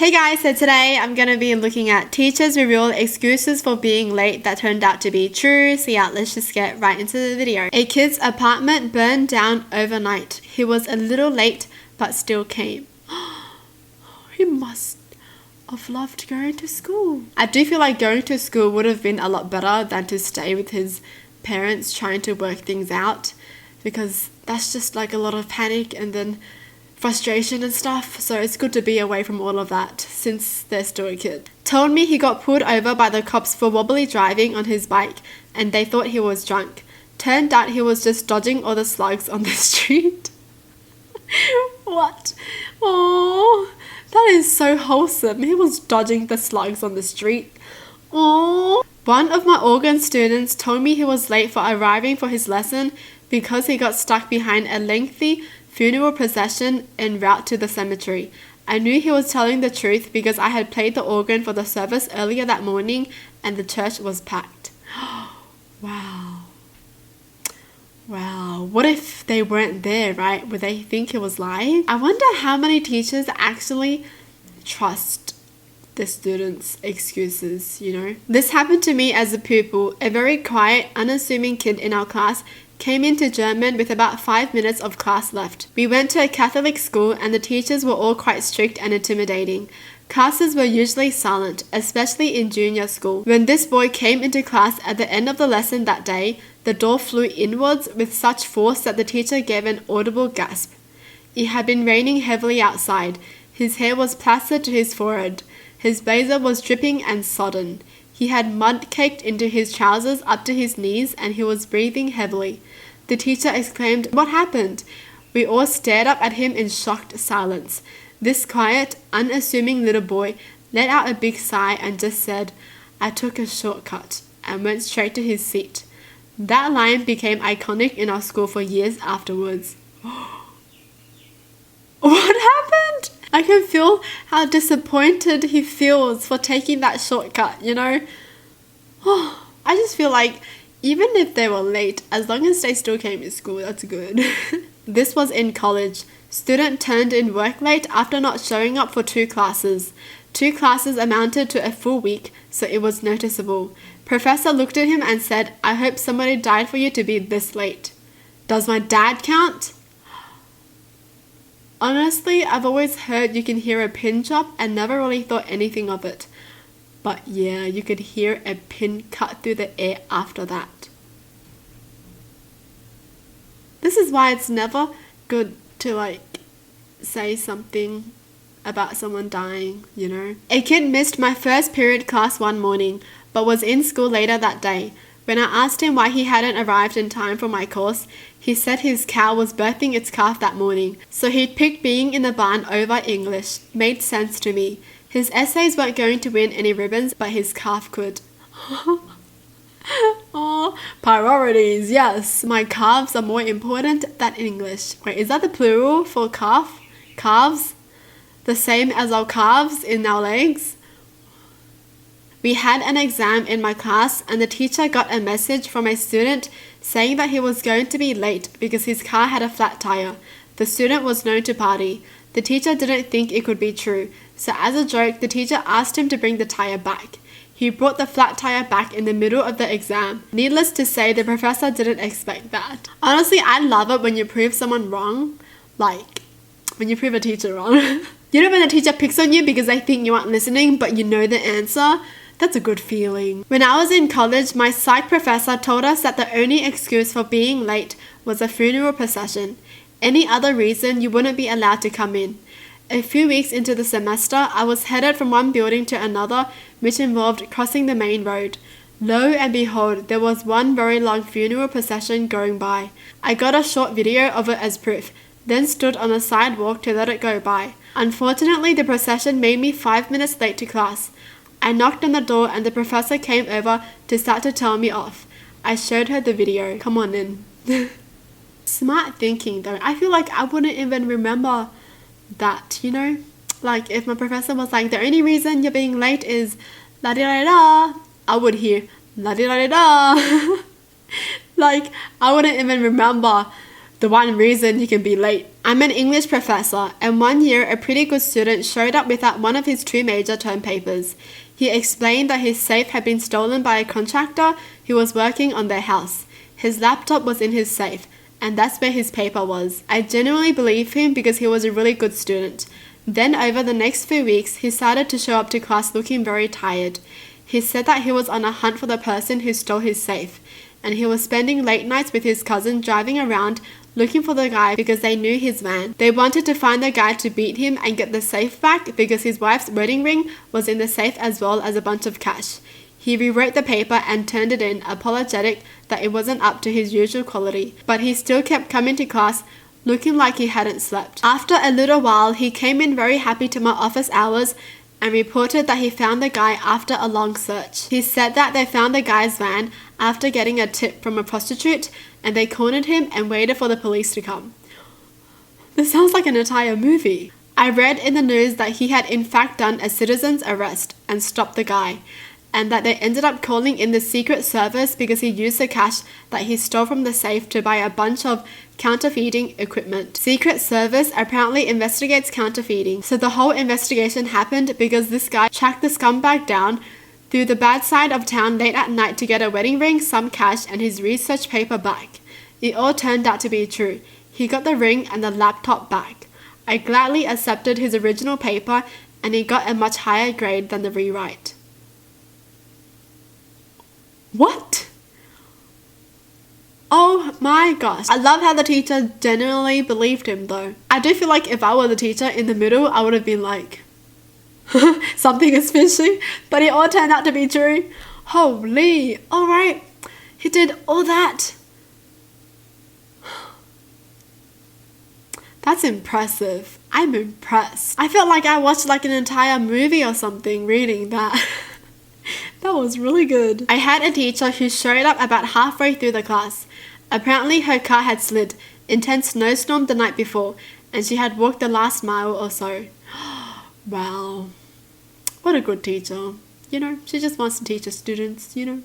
Hey guys, so today I'm going to be looking at teachers reveal excuses for being late that turned out to be true. So yeah, let's just get right into the video. A kid's apartment burned down overnight. He was a little late but still came. He must have loved going to school. I do feel like going to school would have been a lot better than to stay with his parents trying to work things out, because that's just like a lot of panic and then frustration and stuff, so it's good to be away from all of that since they're still a kid. Told me he got pulled over by the cops for wobbly driving on his bike and they thought he was drunk. Turned out he was just dodging all the slugs on the street. What? Oh, that is so wholesome. He was dodging the slugs on the street. Oh. One of my organ students told me he was late for arriving for his lesson because he got stuck behind a lengthy funeral procession en route to the cemetery. I knew he was telling the truth because I had played the organ for the service earlier that morning and the church was packed. Wow. What if they weren't there, right? Would they think he was lying? I wonder how many teachers actually trust the students' excuses, you know? This happened to me as a pupil. A very quiet, unassuming kid in our class came into German with about 5 minutes of class left. We went to a Catholic school and the teachers were all quite strict and intimidating. Classes were usually silent, especially in junior school. When this boy came into class at the end of the lesson that day, the door flew inwards with such force that the teacher gave an audible gasp. It had been raining heavily outside. His hair was plastered to his forehead. His blazer was dripping and sodden. He had mud caked into his trousers up to his knees and he was breathing heavily. The teacher exclaimed, "What happened?" We all stared up at him in shocked silence. This quiet, unassuming little boy let out a big sigh and just said, "I took a shortcut," and went straight to his seat. That line became iconic in our school for years afterwards. What happened? I can feel how disappointed he feels for taking that shortcut, you know? I just feel like even if they were late, as long as they still came to school, that's good. This was in college. Student turned in work late after not showing up for 2 classes. 2 classes amounted to a full week, so it was noticeable. Professor looked at him and said, "I hope somebody died for you to be this late." Does my dad count? Honestly, I've always heard you can hear a pin drop and never really thought anything of it. But yeah, you could hear a pin cut through the air after that. This is why it's never good to say something about someone dying, you know. A kid missed my first period class one morning, but was in school later that day. When I asked him why he hadn't arrived in time for my course, he said his cow was birthing its calf that morning, so he'd picked being in the barn over English. Made sense to me. His essays weren't going to win any ribbons, but his calf could. Oh, priorities, yes. My calves are more important than English. Wait, is that the plural for calf? Calves? The same as our calves in our legs? We had an exam in my class and the teacher got a message from a student saying that he was going to be late because his car had a flat tire. The student was known to party. The teacher didn't think it could be true, so as a joke, the teacher asked him to bring the tire back. He brought the flat tire back in the middle of the exam. Needless to say, the professor didn't expect that. Honestly, I love it when you prove someone wrong, like when you prove a teacher wrong. You know when the teacher picks on you because they think you aren't listening, but you know the answer? That's a good feeling. When I was in college, my psych professor told us that the only excuse for being late was a funeral procession. Any other reason, you wouldn't be allowed to come in. A few weeks into the semester, I was headed from one building to another, which involved crossing the main road. Lo and behold, there was one very long funeral procession going by. I got a short video of it as proof, then stood on the sidewalk to let it go by. Unfortunately, the procession made me 5 minutes late to class. I knocked on the door and the professor came over to start to tell me off. I showed her the video. Come on in. Smart thinking though. I feel like I wouldn't even remember that, you know? Like if my professor was like, the only reason you're being late is la-di-da-da-da, I would hear la-di-da-da-da. Like I wouldn't even remember The one reason you can be late. I'm an English professor, and one year a pretty good student showed up without one of his 2 major term papers. He explained that his safe had been stolen by a contractor who was working on their house. His laptop was in his safe, and that's where his paper was. I genuinely believe him because he was a really good student. Then over the next few weeks, he started to show up to class looking very tired. He said that he was on a hunt for the person who stole his safe, and he was spending late nights with his cousin driving around looking for the guy because they knew his van. They wanted to find the guy to beat him and get the safe back because his wife's wedding ring was in the safe as well as a bunch of cash. He rewrote the paper and turned it in, apologetic that it wasn't up to his usual quality, but he still kept coming to class looking like he hadn't slept. After a little while, he came in very happy to my office hours and reported that he found the guy after a long search. He said that they found the guy's van after getting a tip from a prostitute, and they cornered him and waited for the police to come. This sounds like an entire movie. I read in the news that he had in fact done a citizen's arrest and stopped the guy, and that they ended up calling in the Secret Service because he used the cash that he stole from the safe to buy a bunch of counterfeiting equipment. Secret Service apparently investigates counterfeiting, so the whole investigation happened because this guy tracked the scumbag down through the bad side of town late at night to get a wedding ring, some cash, and his research paper back. It all turned out to be true. He got the ring and the laptop back. I gladly accepted his original paper, and he got a much higher grade than the rewrite. What? Oh my gosh. I love how the teacher genuinely believed him though. I do feel like if I were the teacher in the middle, I would have been like, something is fishy, but it all turned out to be true. Holy, alright. He did all that. That's impressive. I'm impressed. I felt like I watched like an entire movie or something reading that. That was really good. I had a teacher who showed up about halfway through the class. Apparently her car had slid. Intense snowstorm the night before, and she had walked the last mile or so. Wow. What a good teacher. You know, she just wants to teach her students, you know.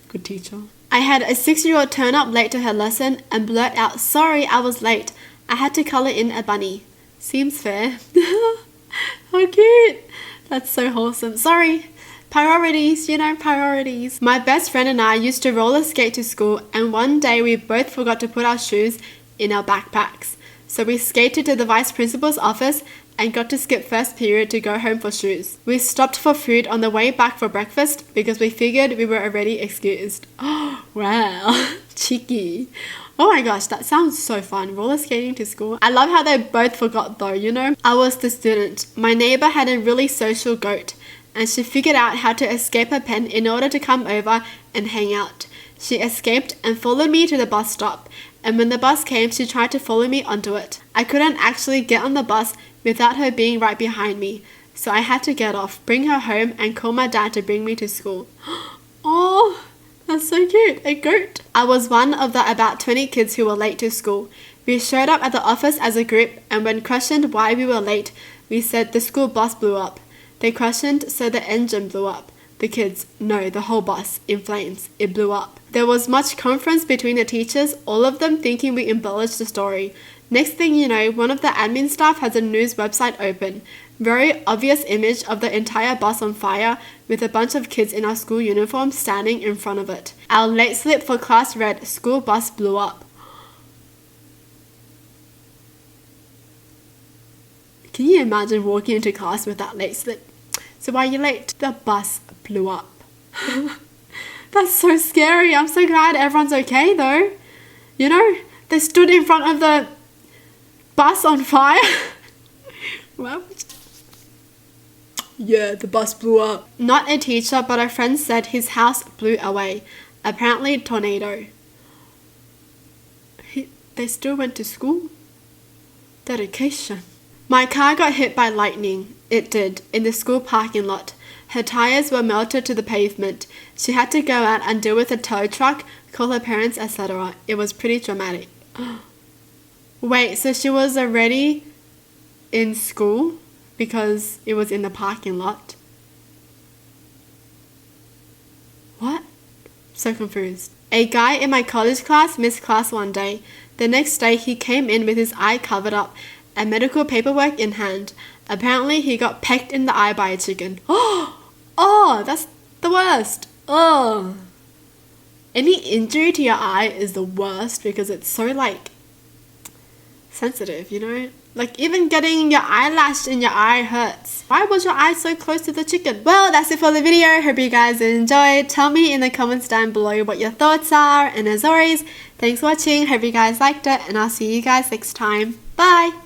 Good teacher. I had a 6-year-old turn up late to her lesson and blurt out, "Sorry, I was late. I had to colour in a bunny." Seems fair. How cute. That's so wholesome. Sorry. Priorities, you know, priorities. My best friend and I used to roller skate to school, and one day we both forgot to put our shoes in our backpacks. So we skated to the vice principal's office and got to skip first period to go home for shoes. We stopped for food on the way back for breakfast because we figured we were already excused. Oh, wow. Cheeky. Oh my gosh, that sounds so fun, roller skating to school. I love how they both forgot though, you know. I was the student. My neighbour had a really social goat, and she figured out how to escape her pen in order to come over and hang out. She escaped and followed me to the bus stop, and when the bus came, she tried to follow me onto it. I couldn't actually get on the bus without her being right behind me, so I had to get off, bring her home, and call my dad to bring me to school. Oh, that's so cute, a goat. I was one of the about 20 kids who were late to school. We showed up at the office as a group, and when questioned why we were late, we said the school bus blew up. They questioned, so the engine blew up. The kids, no, the whole bus, in flames. It blew up. There was much conference between the teachers, all of them thinking we embellished the story. Next thing you know, one of the admin staff has a news website open. Very obvious image of the entire bus on fire with a bunch of kids in our school uniform standing in front of it. Our late slip for class read, "School bus blew up." Can you imagine walking into class with that late slip? "So why are you late?" "The bus blew up." That's so scary. I'm so glad everyone's okay though. You know, they stood in front of the bus on fire. Well, yeah, the bus blew up. Not a teacher, but a friend said his house blew away. Apparently tornado. They still went to school? Dedication. My car got hit by lightning. It did, in the school parking lot. Her tires were melted to the pavement. She had to go out and deal with a tow truck, call her parents, etc. It was pretty dramatic. Wait, so she was already in school because it was in the parking lot? What? So confused. A guy in my college class missed class one day. The next day, he came in with his eye covered up and medical paperwork in hand. Apparently, he got pecked in the eye by a chicken. Oh, that's the worst. Oh. Any injury to your eye is the worst because it's so, like, sensitive, you know? Like, even getting your eyelash in your eye hurts. Why was your eye so close to the chicken? Well, that's it for the video. Hope you guys enjoyed. Tell me in the comments down below what your thoughts are. And as always, thanks for watching. Hope you guys liked it. And I'll see you guys next time. Bye!